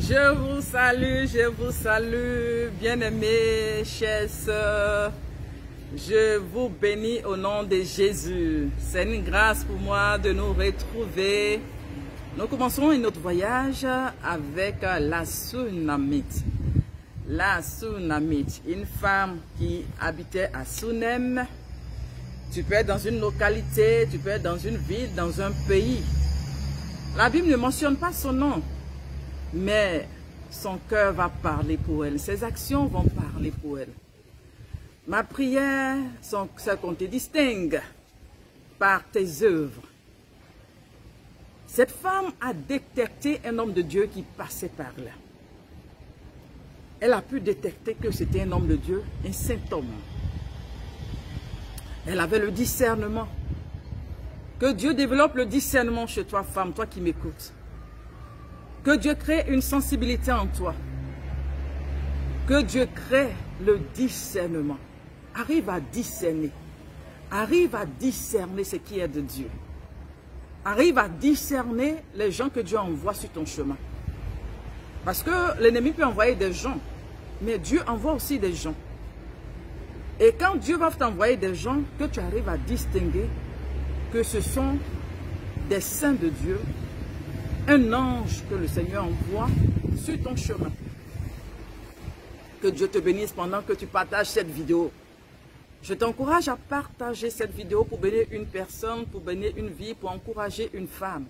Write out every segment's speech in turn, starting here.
Je vous salue, bien-aimés, chères sœurs. Je vous bénis au nom de Jésus. C'est une grâce pour moi de nous retrouver. Nous commençons notre voyage avec la Sunamite. La Sunamite, une femme qui habitait à Sunem. Tu peux être dans une localité, tu peux être dans une ville, dans un pays. La Bible ne mentionne pas son nom, mais son cœur va parler pour elle. Ses actions vont parler pour elle. Ma prière, c'est qu'on te distingue par tes œuvres. Cette femme a détecté un homme de Dieu qui passait par là. Elle a pu détecter que c'était un homme de Dieu, un saint homme. Elle avait le discernement. Que Dieu développe le discernement chez toi, femme, toi qui m'écoutes. Que Dieu crée une sensibilité en toi. Que Dieu crée le discernement. Arrive à discerner. Arrive à discerner ce qui est de Dieu. Arrive à discerner les gens que Dieu envoie sur ton chemin. Parce que l'ennemi peut envoyer des gens, mais Dieu envoie aussi des gens. Et quand Dieu va t'envoyer des gens, que tu arrives à distinguer que ce sont des saints de Dieu, un ange que le Seigneur envoie sur ton chemin. Que Dieu te bénisse pendant que tu partages cette vidéo. Je t'encourage à partager cette vidéo pour bénir une personne, pour bénir une vie, pour encourager une femme.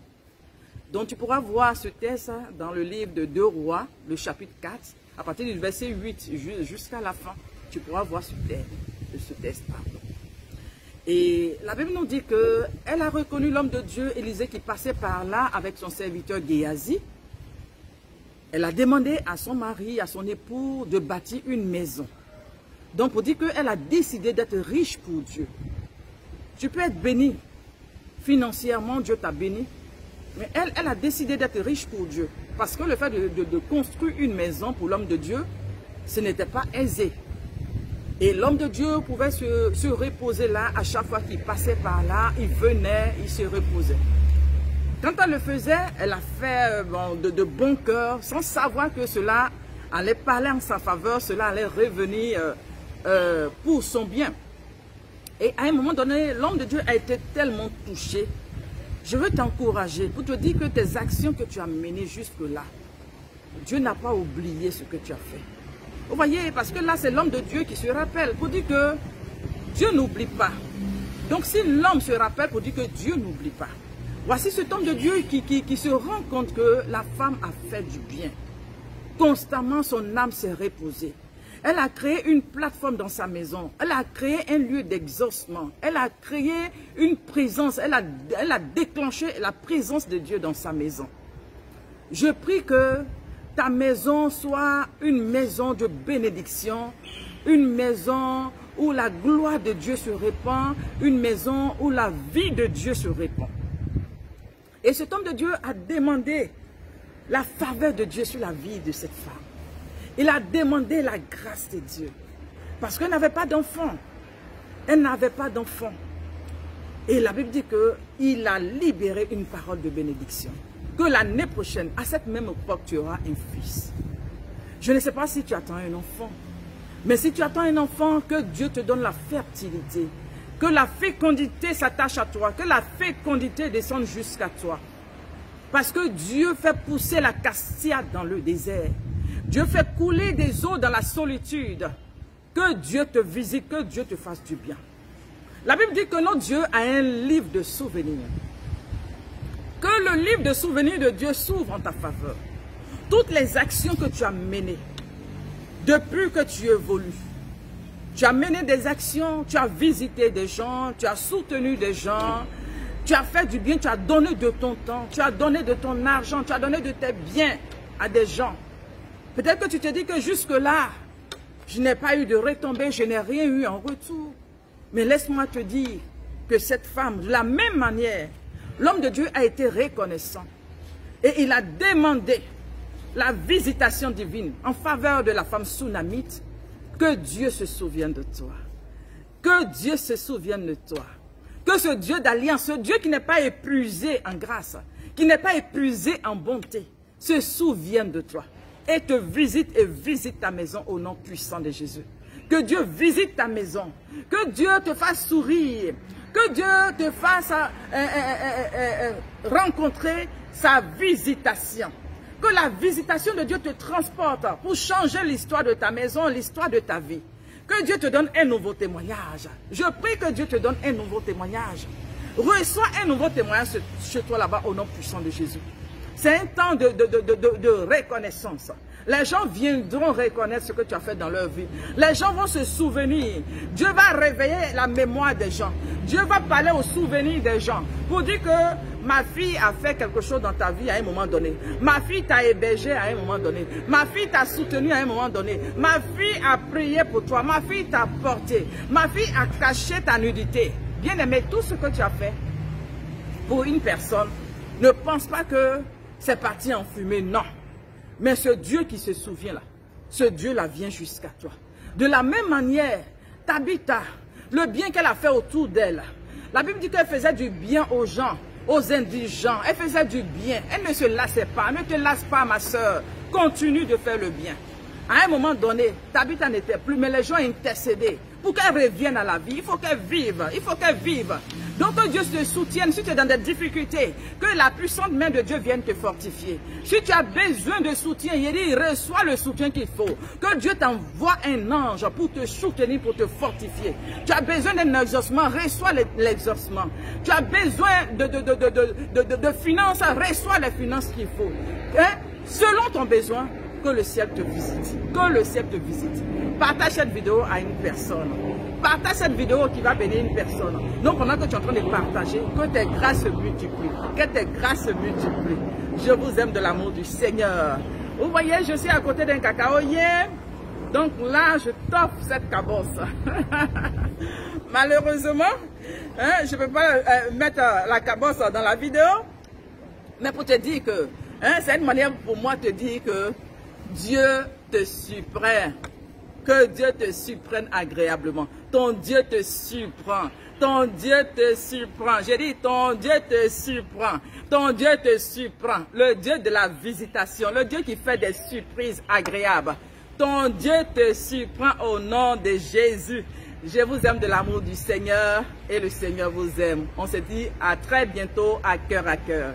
Donc tu pourras voir ce texte dans le livre de 2 Rois, le chapitre 4, à partir du verset 8 jusqu'à la fin. Tu pourras voir ce texte. Et la Bible nous dit qu'elle a reconnu l'homme de Dieu, Élisée, qui passait par là avec son serviteur Géasi. Elle a demandé à son mari, à son époux, de bâtir une maison. Donc, pour dire qu'elle a décidé d'être riche pour Dieu. Tu peux être béni. Financièrement, Dieu t'a béni. Mais elle a décidé d'être riche pour Dieu. Parce que le fait de construire une maison pour l'homme de Dieu, ce n'était pas aisé. Et l'homme de Dieu pouvait se reposer là, à chaque fois qu'il passait par là, il venait, il se reposait. Quand elle le faisait, elle a fait de bon cœur, sans savoir que cela allait parler en sa faveur, cela allait revenir pour son bien. Et à un moment donné, l'homme de Dieu a été tellement touché. Je veux t'encourager pour te dire que tes actions que tu as menées jusque-là, Dieu n'a pas oublié ce que tu as fait. Vous voyez, parce que là, c'est l'homme de Dieu qui se rappelle pour dire que Dieu n'oublie pas. Donc, si l'homme se rappelle pour dire que Dieu n'oublie pas, voici cet homme de Dieu qui se rend compte que la femme a fait du bien. Constamment, son âme s'est reposée. Elle a créé une plateforme dans sa maison. Elle a créé un lieu d'exaucement. Elle a créé une présence. Elle a déclenché la présence de Dieu dans sa maison. Je prie que ta maison soit une maison de bénédiction, une maison où la gloire de Dieu se répand, une maison où la vie de Dieu se répand. Et cet homme de Dieu a demandé la faveur de Dieu sur la vie de cette femme. Il a demandé la grâce de Dieu. Parce qu'elle n'avait pas d'enfant. Elle n'avait pas d'enfant. Et la Bible dit qu'il a libéré une parole de bénédiction. Que l'année prochaine, à cette même époque, tu auras un fils. Je ne sais pas si tu attends un enfant. Mais si tu attends un enfant, que Dieu te donne la fertilité. Que la fécondité s'attache à toi. Que la fécondité descende jusqu'à toi. Parce que Dieu fait pousser la cassia dans le désert. Dieu fait couler des eaux dans la solitude. Que Dieu te visite, que Dieu te fasse du bien. La Bible dit que notre Dieu a un livre de souvenirs. Que le livre de souvenirs de Dieu s'ouvre en ta faveur. Toutes les actions que tu as menées, depuis que tu évolues, tu as mené des actions, tu as visité des gens, tu as soutenu des gens, tu as fait du bien, tu as donné de ton temps, tu as donné de ton argent, tu as donné de tes biens à des gens. Peut-être que tu te dis que jusque-là, je n'ai pas eu de retombée, je n'ai rien eu en retour. Mais laisse-moi te dire que cette femme, de la même manière, l'homme de Dieu a été reconnaissant. Et il a demandé la visitation divine en faveur de la femme Sunamite. Que Dieu se souvienne de toi. Que Dieu se souvienne de toi. Que ce Dieu d'alliance, ce Dieu qui n'est pas épuisé en grâce, qui n'est pas épuisé en bonté, se souvienne de toi. et te visite et visite ta maison au nom puissant de Jésus. Que Dieu visite ta maison. Que Dieu te fasse sourire. Que Dieu te fasse rencontrer sa visitation. Que la visitation de Dieu te transporte pour changer l'histoire de ta maison, l'histoire de ta vie. Que Dieu te donne un nouveau témoignage. Je prie que Dieu te donne un nouveau témoignage. Reçois un nouveau témoignage chez toi là-bas au nom puissant de Jésus. C'est un temps de reconnaissance. Les gens viendront reconnaître ce que tu as fait dans leur vie. Les gens vont se souvenir. Dieu va réveiller la mémoire des gens. Dieu va parler au souvenir des gens pour dire que ma fille a fait quelque chose dans ta vie à un moment donné. Ma fille t'a hébergé à un moment donné. Ma fille t'a soutenu à un moment donné. Ma fille a prié pour toi. Ma fille t'a porté. Ma fille a caché ta nudité. Bien aimé, tout ce que tu as fait pour une personne, ne pense pas que c'est parti en fumée, non. Mais ce Dieu qui se souvient là, ce Dieu-là vient jusqu'à toi. De la même manière, Tabitha, le bien qu'elle a fait autour d'elle, la Bible dit qu'elle faisait du bien aux gens, aux indigents, elle faisait du bien, elle ne se lassait pas, ne te lasse pas ma soeur, continue de faire le bien. À un moment donné, Tabitha n'était plus, mais les gens intercédaient pour qu'elle revienne à la vie. Il faut qu'elle vive, il faut qu'elle vive. Donc que Dieu te soutienne si tu es dans des difficultés, que la puissante main de Dieu vienne te fortifier. Si tu as besoin de soutien, il dit, reçois le soutien qu'il faut. Que Dieu t'envoie un ange pour te soutenir, pour te fortifier. Tu as besoin d'un exaucement, reçois l'exaucement. Tu as besoin de finances, reçois les finances qu'il faut. Hein? Selon ton besoin, que le ciel te visite. Que le ciel te visite. Partage cette vidéo à une personne. Partage cette vidéo qui va bénir une personne. Donc pendant que tu es en train de partager, que tes grâces se multiplient. Que tes grâces se multiplient. Je vous aime de l'amour du Seigneur. Vous voyez, je suis à côté d'un cacaoyer. Donc là, je t'offre cette cabosse. Malheureusement, hein, je ne peux pas mettre la cabosse dans la vidéo. Mais pour te dire que, hein, c'est une manière pour moi de te dire que Dieu te surprend. Que Dieu te surprenne agréablement. Ton Dieu te surprend. Ton Dieu te surprend. J'ai dit, ton Dieu te surprend. Ton Dieu te surprend. Le Dieu de la visitation. Le Dieu qui fait des surprises agréables. Ton Dieu te surprend au nom de Jésus. Je vous aime de l'amour du Seigneur et le Seigneur vous aime. On se dit à très bientôt à cœur à cœur.